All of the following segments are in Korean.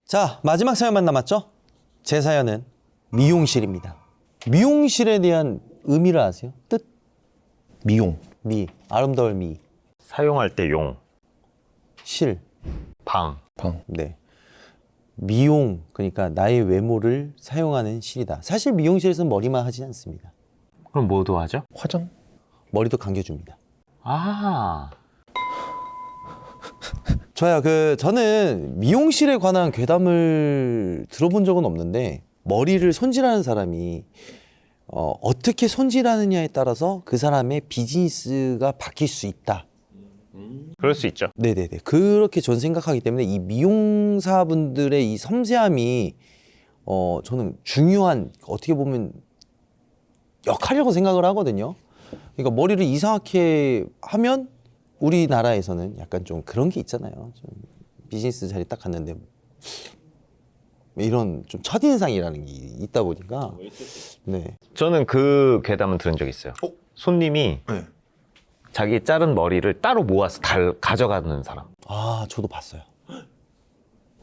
자, 마지막 사연만 남았죠? 제 사연은 미용실입니다. 미용실에 대한 의미를 아세요? 뜻? 미용. 미, 아름다울 미. 사용할 때 용, 실. 방. 네. 미용, 그러니까 나의 외모를 사용하는 실이다. 사실 미용실에서는 머리만 하지 않습니다. 그럼 뭐도 하죠? 화장? 머리도 감겨줍니다. 아, 좋아요. 저는 미용실에 관한 괴담을 들어본 적은 없는데, 머리를 손질하는 사람이 어떻게 손질하느냐에 따라서 그 사람의 비즈니스가 바뀔 수 있다. 그럴 수 있죠. 네네네. 그렇게 전 생각하기 때문에 이 미용사분들의 이 섬세함이 저는 중요한, 어떻게 보면 역할이라고 생각을 하거든요. 그러니까 머리를 이상하게 하면 우리나라에서는 약간 좀 그런 게 있잖아요. 좀 비즈니스 자리 딱 갔는데 이런 좀 첫인상이라는 게 있다 보니까. 네. 저는 그 괴담은 들은 적 있어요. 손님이 네. 자기 자른 머리를 따로 모아서 가져가는 사람. 아, 저도 봤어요.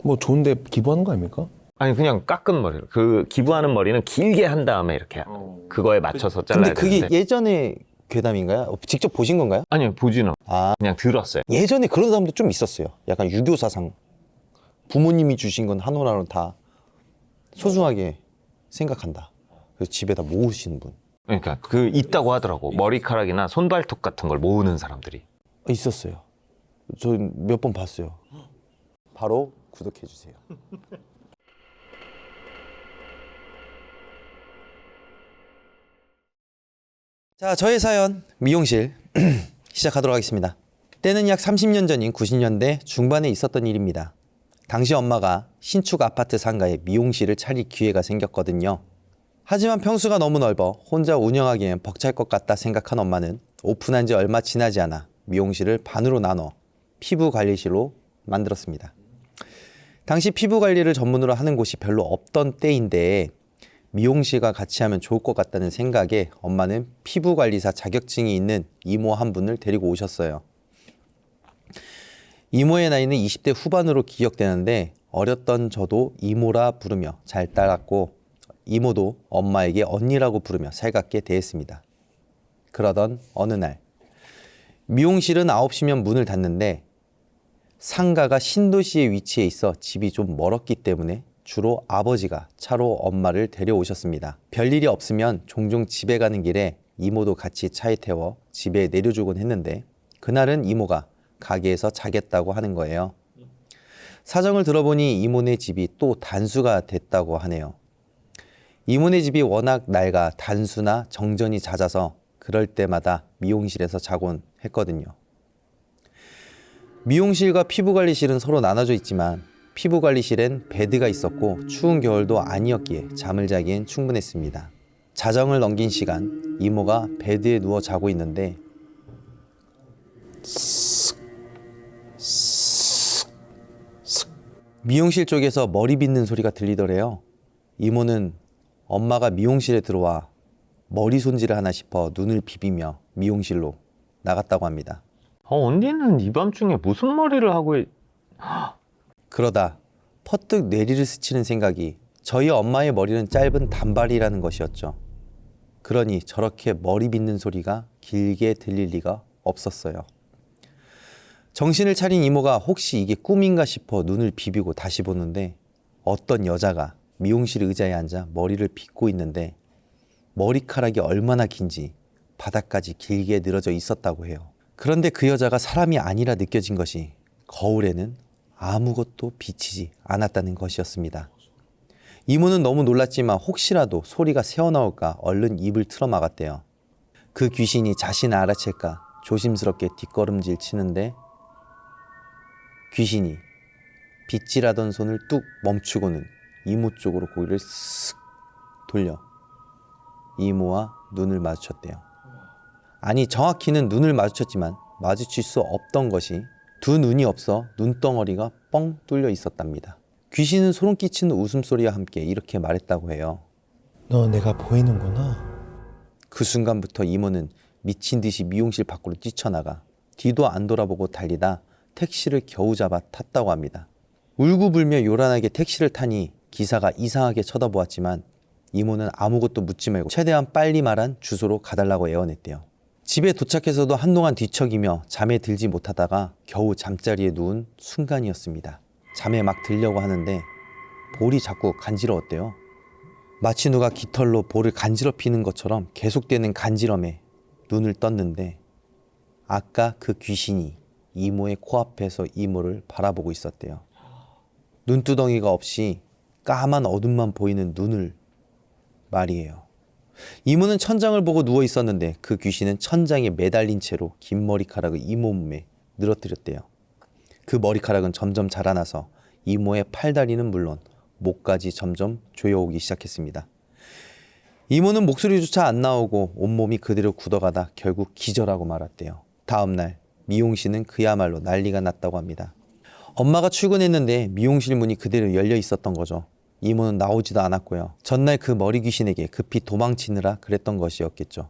뭐 좋은데 기부하는 거 아닙니까? 아니 그냥 깎은 머리를. 그 기부하는 머리는 길게 한 다음에 이렇게 그거에 맞춰서 잘라야 근데 그게 되는데. 예전에 괴담인가요? 직접 보신 건가요? 아니요, 보지는 아, 그냥 들었어요. 예전에 그런 사람도 좀 있었어요. 약간 유교 사상. 부모님이 주신 건 한올한올 다 소중하게 생각한다. 그래서 집에다 모으시는 분 그러니까 그 있다고 하더라고. 머리카락이나 손발톱 같은 걸 모으는 사람들이. 있었어요. 저 몇 번 봤어요. 바로 구독해 주세요. 자, 저의 사연 미용실 시작하도록 하겠습니다. 때는 약 30년 전인 90년대 중반에 있었던 일입니다. 당시 엄마가 신축 아파트 상가에 미용실을 차릴 기회가 생겼거든요. 하지만 평수가 너무 넓어 혼자 운영하기엔 벅찰 것 같다 생각한 엄마는 오픈한 지 얼마 지나지 않아 미용실을 반으로 나눠 피부 관리실로 만들었습니다. 당시 피부 관리를 전문으로 하는 곳이 별로 없던 때인데 미용실과 같이 하면 좋을 것 같다는 생각에 엄마는 피부관리사 자격증이 있는 이모 한 분을 데리고 오셨어요. 이모의 나이는 20대 후반으로 기억되는데 어렸던 저도 이모라 부르며 잘 따랐고 이모도 엄마에게 언니라고 부르며 살갑게 대했습니다. 그러던 어느 날 미용실은 9시면 문을 닫는데 상가가 신도시에 위치해 있어 집이 좀 멀었기 때문에 주로 아버지가 차로 엄마를 데려오셨습니다. 별일이 없으면 종종 집에 가는 길에 이모도 같이 차에 태워 집에 내려주곤 했는데 그날은 이모가 가게에서 자겠다고 하는 거예요. 사정을 들어보니 이모네 집이 또 단수가 됐다고 하네요. 이모네 집이 워낙 낡아 단수나 정전이 잦아서 그럴 때마다 미용실에서 자곤 했거든요. 미용실과 피부관리실은 서로 나눠져 있지만 피부관리실엔 베드가 있었고 추운 겨울도 아니었기에 잠을 자기엔 충분했습니다. 자정을 넘긴 시간 이모가 베드에 누워 자고 있는데 미용실 쪽에서 머리 빗는 소리가 들리더래요. 이모는 엄마가 미용실에 들어와 머리 손질을 하나 싶어 눈을 비비며 미용실로 나갔다고 합니다. 언니는 이 밤중에 무슨 머리를 하고 그러다 퍼뜩 뇌리를 스치는 생각이 저희 엄마의 머리는 짧은 단발이라는 것이었죠. 그러니 저렇게 머리 빗는 소리가 길게 들릴 리가 없었어요. 정신을 차린 이모가 혹시 이게 꿈인가 싶어 눈을 비비고 다시 보는데 어떤 여자가 미용실 의자에 앉아 머리를 빗고 있는데 머리카락이 얼마나 긴지 바닥까지 길게 늘어져 있었다고 해요. 그런데 그 여자가 사람이 아니라 느껴진 것이 거울에는 아무것도 비치지 않았다는 것이었습니다. 이모는 너무 놀랐지만 혹시라도 소리가 새어나올까 얼른 입을 틀어 막았대요. 그 귀신이 자신을 알아챌까 조심스럽게 뒷걸음질 치는데 귀신이 빗질하던 손을 뚝 멈추고는 이모 쪽으로 고개를 쓱 돌려 이모와 눈을 마주쳤대요. 아니 정확히는 눈을 마주쳤지만 마주칠 수 없던 것이 두 눈이 없어 눈덩어리가 뻥 뚫려 있었답니다. 귀신은 소름 끼치는 웃음소리와 함께 이렇게 말했다고 해요. 너 내가 보이는구나. 그 순간부터 이모는 미친 듯이 미용실 밖으로 뛰쳐나가 뒤도 안 돌아보고 달리다 택시를 겨우 잡아 탔다고 합니다. 울고불며 요란하게 택시를 타니 기사가 이상하게 쳐다보았지만 이모는 아무것도 묻지 말고 최대한 빨리 말한 주소로 가달라고 애원했대요. 집에 도착해서도 한동안 뒤척이며 잠에 들지 못하다가 겨우 잠자리에 누운 순간이었습니다. 잠에 막 들려고 하는데 볼이 자꾸 간지러웠대요. 마치 누가 깃털로 볼을 간지럽히는 것처럼 계속되는 간지럼에 눈을 떴는데 아까 그 귀신이 이모의 코앞에서 이모를 바라보고 있었대요. 눈두덩이가 없이 까만 어둠만 보이는 눈을 말이에요. 이모는 천장을 보고 누워 있었는데 그 귀신은 천장에 매달린 채로 긴 머리카락을 이모 몸에 늘어뜨렸대요. 그 머리카락은 점점 자라나서 이모의 팔다리는 물론 목까지 점점 조여오기 시작했습니다. 이모는 목소리조차 안 나오고 온몸이 그대로 굳어가다 결국 기절하고 말았대요. 다음날 미용실은 그야말로 난리가 났다고 합니다. 엄마가 출근했는데 미용실 문이 그대로 열려 있었던 거죠. 이모는 나오지도 않았고요. 전날 그 머리 귀신에게 급히 도망치느라 그랬던 것이었겠죠.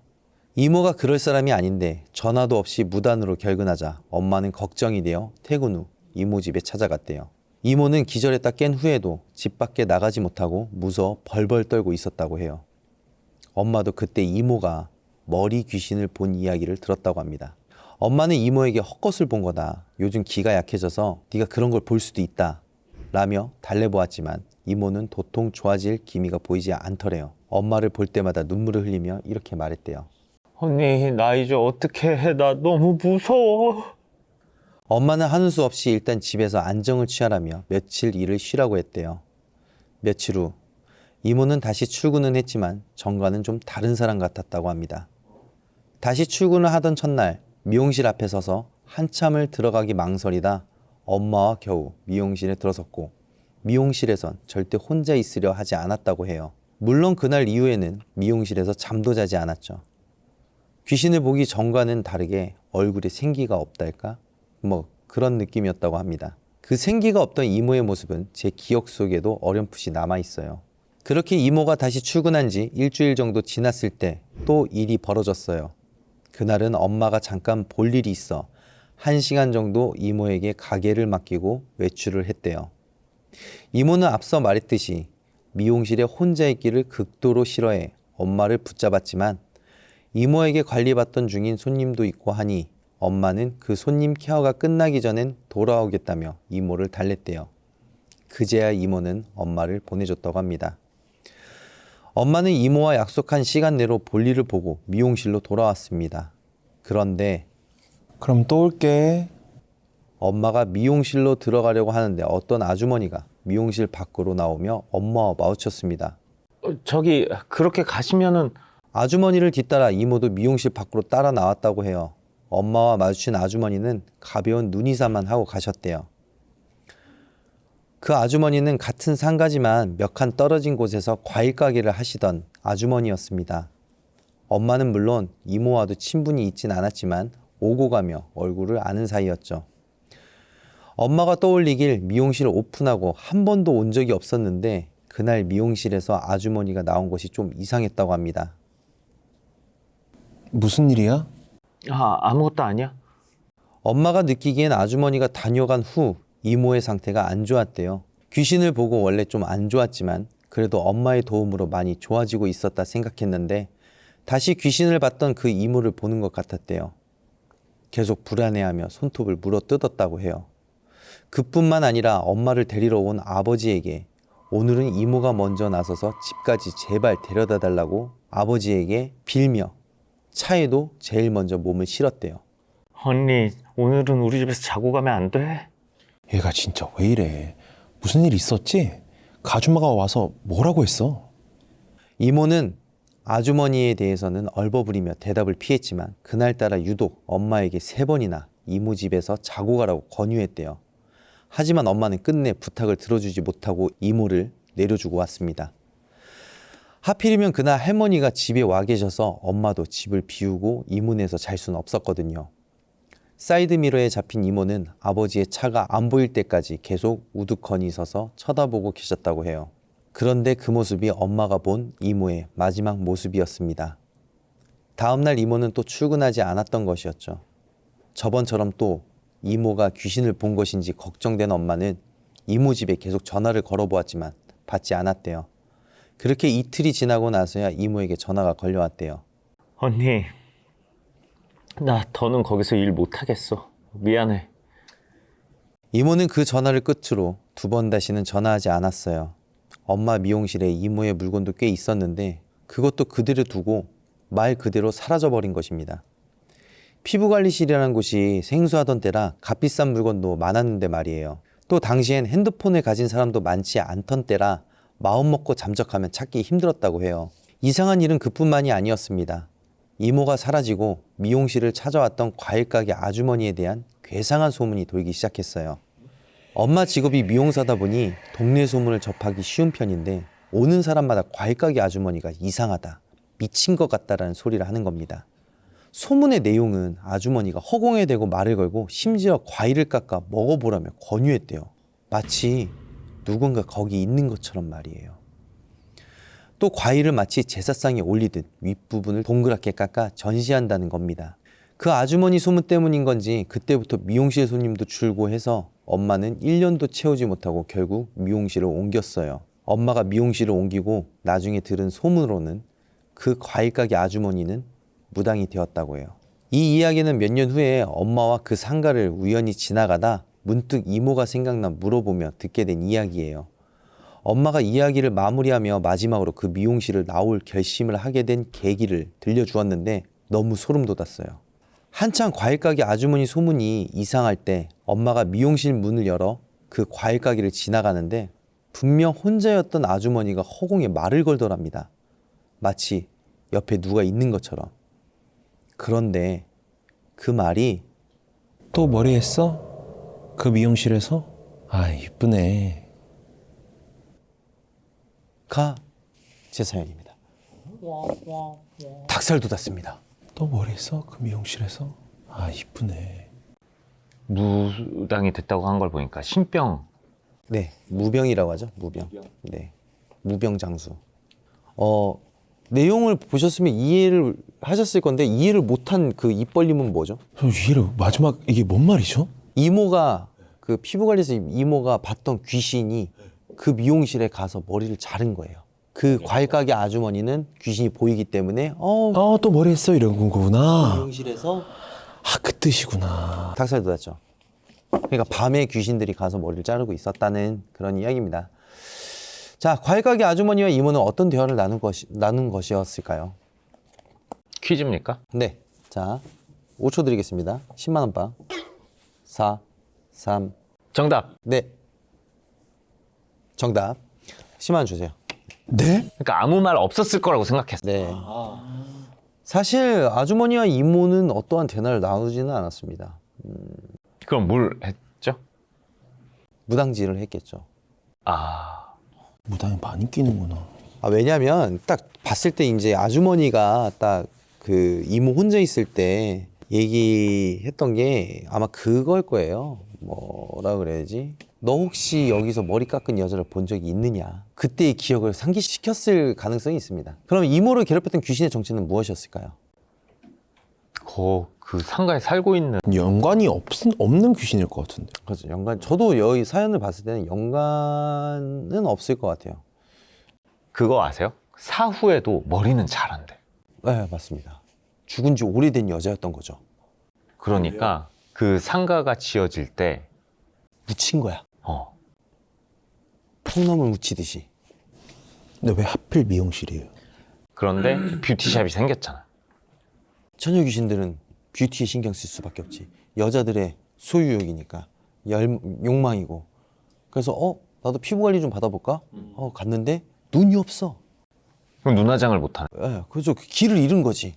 이모가 그럴 사람이 아닌데 전화도 없이 무단으로 결근하자 엄마는 걱정이 되어 퇴근 후 이모 집에 찾아갔대요. 이모는 기절했다 깬 후에도 집 밖에 나가지 못하고 무서워 벌벌 떨고 있었다고 해요. 엄마도 그때 이모가 머리 귀신을 본 이야기를 들었다고 합니다. 엄마는 이모에게 헛것을 본 거다. 요즘 기가 약해져서 네가 그런 걸 볼 수도 있다. 라며 달래보았지만 이모는 도통 좋아질 기미가 보이지 않더래요. 엄마를 볼 때마다 눈물을 흘리며 이렇게 말했대요. 언니, 나 이제 어떻게 해? 나 너무 무서워. 엄마는 하는 수 없이 일단 집에서 안정을 취하라며 며칠 일을 쉬라고 했대요. 며칠 후 이모는 다시 출근은 했지만 정과는 좀 다른 사람 같았다고 합니다. 다시 출근을 하던 첫날 미용실 앞에 서서 한참을 들어가기 망설이다 엄마와 겨우 미용실에 들어섰고 미용실에선 절대 혼자 있으려 하지 않았다고 해요. 물론 그날 이후에는 미용실에서 잠도 자지 않았죠. 귀신을 보기 전과는 다르게 얼굴에 생기가 없달까? 뭐 그런 느낌이었다고 합니다. 그 생기가 없던 이모의 모습은 제 기억 속에도 어렴풋이 남아있어요. 그렇게 이모가 다시 출근한 지 일주일 정도 지났을 때 또 일이 벌어졌어요. 그날은 엄마가 잠깐 볼 일이 있어 1시간 정도 이모에게 가게를 맡기고 외출을 했대요. 이모는 앞서 말했듯이 미용실에 혼자 있기를 극도로 싫어해 엄마를 붙잡았지만 이모에게 관리받던 중인 손님도 있고 하니 엄마는 그 손님 케어가 끝나기 전엔 돌아오겠다며 이모를 달랬대요. 그제야 이모는 엄마를 보내줬다고 합니다. 엄마는 이모와 약속한 시간 내로 볼일을 보고 미용실로 돌아왔습니다. 그런데 그럼 또 올게. 엄마가 미용실로 들어가려고 하는데 어떤 아주머니가 미용실 밖으로 나오며 엄마와 마주쳤습니다. 저기 그렇게 가시면은 아주머니를 뒤따라 이모도 미용실 밖으로 따라 나왔다고 해요. 엄마와 마주친 아주머니는 가벼운 눈이사만 하고 가셨대요. 그 아주머니는 같은 상가지만 몇 칸 떨어진 곳에서 과일 가게를 하시던 아주머니였습니다. 엄마는 물론 이모와도 친분이 있진 않았지만 오고 가며 얼굴을 아는 사이였죠. 엄마가 떠올리길 미용실 오픈하고 한 번도 온 적이 없었는데 그날 미용실에서 아주머니가 나온 것이 좀 이상했다고 합니다. 무슨 일이야? 아무것도 아니야. 엄마가 느끼기엔 아주머니가 다녀간 후 이모의 상태가 안 좋았대요. 귀신을 보고 원래 좀 안 좋았지만 그래도 엄마의 도움으로 많이 좋아지고 있었다 생각했는데 다시 귀신을 봤던 그 이모를 보는 것 같았대요. 계속 불안해하며 손톱을 물어뜯었다고 해요. 그뿐만 아니라 엄마를 데리러 온 아버지에게 오늘은 이모가 먼저 나서서 집까지 제발 데려다 달라고 아버지에게 빌며 차에도 제일 먼저 몸을 실었대요. 언니, 오늘은 우리 집에서 자고 가면 안 돼? 얘가 진짜 왜 이래? 무슨 일 있었지? 그 아줌마가 와서 뭐라고 했어? 이모는 아주머니에 대해서는 얼버무리며 대답을 피했지만 그날따라 유독 엄마에게 3번이나 이모 집에서 자고 가라고 권유했대요. 하지만 엄마는 끝내 부탁을 들어주지 못하고 이모를 내려주고 왔습니다. 하필이면 그날 할머니가 집에 와 계셔서 엄마도 집을 비우고 이문에서 잘 수는 없었거든요. 사이드미러에 잡힌 이모는 아버지의 차가 안 보일 때까지 계속 우두커니 서서 쳐다보고 계셨다고 해요. 그런데 그 모습이 엄마가 본 이모의 마지막 모습이었습니다. 다음날 이모는 또 출근하지 않았던 것이었죠. 저번처럼 또 이모가 귀신을 본 것인지 걱정된 엄마는 이모 집에 계속 전화를 걸어보았지만 받지 않았대요. 그렇게 이틀이 지나고 나서야 이모에게 전화가 걸려왔대요. 언니, 나 더는 거기서 일 못하겠어. 미안해. 이모는 그 전화를 끝으로 2번 다시는 전화하지 않았어요. 엄마 미용실에 이모의 물건도 꽤 있었는데 그것도 그대로 두고 말 그대로 사라져버린 것입니다. 피부관리실이라는 곳이 생소하던 때라 값비싼 물건도 많았는데 말이에요. 또 당시엔 핸드폰을 가진 사람도 많지 않던 때라 마음먹고 잠적하면 찾기 힘들었다고 해요. 이상한 일은 그뿐만이 아니었습니다. 이모가 사라지고 미용실을 찾아왔던 과일가게 아주머니에 대한 괴상한 소문이 돌기 시작했어요. 엄마 직업이 미용사다 보니 동네 소문을 접하기 쉬운 편인데 오는 사람마다 과일가게 아주머니가 이상하다, 미친 것 같다라는 소리를 하는 겁니다. 소문의 내용은 아주머니가 허공에 대고 말을 걸고 심지어 과일을 깎아 먹어보라며 권유했대요. 마치 누군가 거기 있는 것처럼 말이에요. 또 과일을 마치 제사상에 올리듯 윗부분을 동그랗게 깎아 전시한다는 겁니다. 그 아주머니 소문 때문인 건지 그때부터 미용실 손님도 줄고 해서 엄마는 1년도 채우지 못하고 결국 미용실을 옮겼어요. 엄마가 미용실을 옮기고 나중에 들은 소문으로는 그 과일가게 아주머니는 무당이 되었다고 해요. 이 이야기는 몇 년 후에 엄마와 그 상가를 우연히 지나가다 문득 이모가 생각나 물어보며 듣게 된 이야기예요. 엄마가 이야기를 마무리하며 마지막으로 그 미용실을 나올 결심을 하게 된 계기를 들려주었는데 너무 소름 돋았어요. 한창 과일가게 아주머니 소문이 이상할 때 엄마가 미용실 문을 열어 그 과일가게를 지나가는데 분명 혼자였던 아주머니가 허공에 말을 걸더랍니다. 마치 옆에 누가 있는 것처럼. 그런데 그 말이 또 머리 했어? 그 미용실에서? 아, 이쁘네. 가 제 사연입니다. 닭살 돋았습니다. 또 머리 했어? 그 미용실에서? 아, 이쁘네. 무당이 됐다고 한 걸 보니까 신병. 네, 무병이라고 하죠. 무병. 네, 무병장수. 내용을 보셨으면 이해를 하셨을 건데 이해를 못한 그 입 벌림은 뭐죠? 저 이해를 마지막 이게 뭔 말이죠? 이모가 그 피부관리에서 이모가 봤던 귀신이 그 미용실에 가서 머리를 자른 거예요. 그 과일가게 아주머니는 귀신이 보이기 때문에 또 머리 했어 이런 거구나. 미용실에서 아, 그 뜻이구나. 닭살 돋았죠. 그러니까 밤에 귀신들이 가서 머리를 자르고 있었다는 그런 이야기입니다. 자, 과일가게 아주머니와 이모는 어떤 대화를 나눈 것이었을까요? 퀴즈입니까? 네. 자, 5초 드리겠습니다. 10만 원 빵. 4, 3, 정답. 네. 정답. 10만 원 주세요. 네? 그러니까 아무 말 없었을 거라고 생각했어. 네. 사실 아주머니와 이모는 어떠한 대화를 나누지는 않았습니다. 그럼 뭘 했죠? 무당질을 했겠죠. 아, 무당이 많이 끼는구나. 왜냐면 딱 봤을 때 이제 아주머니가 딱 그 이모 혼자 있을 때 얘기했던 게 아마 그걸 거예요. 뭐라 그래야지? 너 혹시 여기서 머리 깎은 여자를 본 적이 있느냐? 그때의 기억을 상기시켰을 가능성이 있습니다. 그럼 이모를 괴롭혔던 귀신의 정체는 무엇이었을까요? 그 상가에 살고 있는 연관이 없는 귀신일 것 같은데. 그렇죠. 저도 여기 사연을 봤을 때는 연관은 없을 것 같아요. 그거 아세요? 사후에도 머리는 자란대. 네, 맞습니다. 죽은 지 오래된 여자였던 거죠. 그러니까 그 상가가 지어질 때 묻힌 거야. 통나물 묻히듯이. 근데 왜 하필 미용실이에요? 그런데 뷰티샵이 생겼잖아. 처녀 귀신들은 뷰티에 신경 쓸 수밖에 없지. 여자들의 소유욕이니까 욕망이고. 그래서 나도 피부 관리 좀 받아볼까? 갔는데 눈이 없어. 그럼 눈화장을 못하는. 예, 그래서 길을 잃은 거지.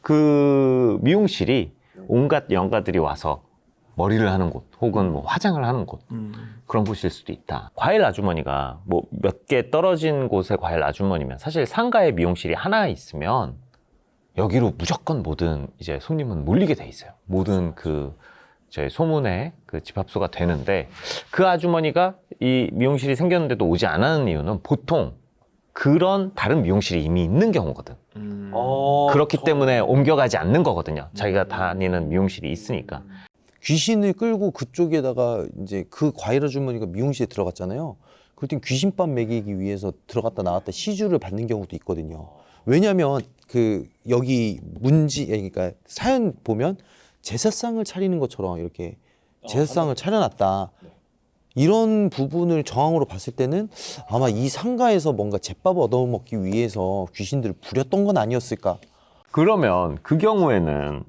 그 미용실이 온갖 영가들이 와서 머리를 하는 곳 혹은 뭐 화장을 하는 곳 그런 곳일 수도 있다. 과일 아주머니가 뭐 몇 개 떨어진 곳의 과일 아주머니면 사실 상가에 미용실이 하나 있으면 여기로 무조건 모든 이제 손님은 몰리게 돼 있어요. 모든 그 저희 소문의 그 집합소가 되는데 그 아주머니가 이 미용실이 생겼는데도 오지 않았는 이유는 보통 그런 다른 미용실이 이미 있는 경우거든. 그렇기 때문에 옮겨가지 않는 거거든요. 자기가 다니는 미용실이 있으니까. 귀신을 끌고 그쪽에다가 이제 그 과일 아주머니가 미용실에 들어갔잖아요. 그럴 땐 귀신밥 먹이기 위해서 들어갔다 나왔다 시주를 받는 경우도 있거든요. 왜냐하면 그 여기 문지 그러니까 사연 보면 제사상을 차리는 것처럼 이렇게 제사상을 차려놨다. 이런 부분을 정황으로 봤을 때는 아마 이 상가에서 뭔가 제밥 얻어먹기 위해서 귀신들을 부렸던 건 아니었을까. 그러면 그 경우에는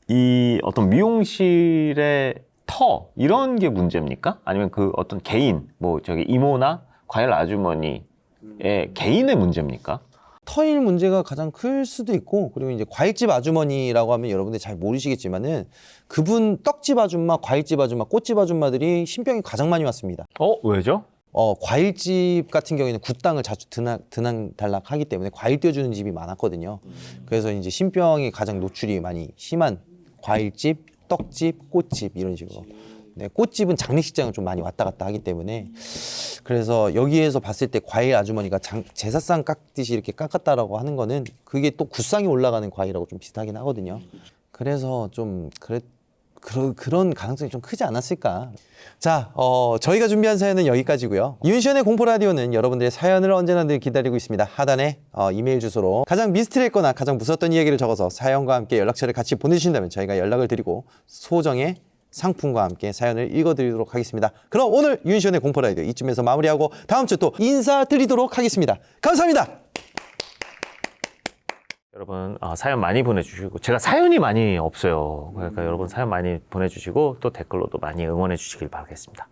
이 어떤 미용실의 터 이런 게 문제입니까? 아니면 그 어떤 개인 뭐 저기 이모나 과일 아주머니의 개인의 문제입니까? 터일 문제가 가장 클 수도 있고, 그리고 이제 과일집 아주머니라고 하면 여러분들 잘 모르시겠지만은 그분 떡집 아줌마, 과일집 아줌마, 꽃집 아줌마들이 신병이 가장 많이 왔습니다. 왜죠? 과일집 같은 경우에는 굿땅을 자주 드난달락하기 때문에 과일 띄워주는 집이 많았거든요. 그래서 이제 신병이 가장 노출이 많이 심한 과일집, 떡집, 꽃집 이런 식으로. 네, 꽃집은 장례식장을 좀 많이 왔다 갔다 하기 때문에 그래서 여기에서 봤을 때 과일 아주머니가 제사상 깎듯이 이렇게 깎았다라고 하는 거는 그게 또 굿상이 올라가는 과일하고 좀 비슷하긴 하거든요. 그래서 좀 그런 가능성이 좀 크지 않았을까. 자, 저희가 준비한 사연은 여기까지고요. 이윤시연의 공포라디오는 여러분들의 사연을 언제나 늘 기다리고 있습니다. 하단에 이메일 주소로 가장 미스터리했거나 가장 무서웠던 이야기를 적어서 사연과 함께 연락처를 같이 보내주신다면 저희가 연락을 드리고 소정의 상품과 함께 사연을 읽어드리도록 하겠습니다. 그럼 오늘 윤시연의 공포라디오 이쯤에서 마무리하고 다음 주 또 인사드리도록 하겠습니다. 감사합니다. 여러분 사연 많이 보내주시고 제가 사연이 많이 없어요. 그러니까 여러분 사연 많이 보내주시고 또 댓글로도 많이 응원해 주시길 바라겠습니다.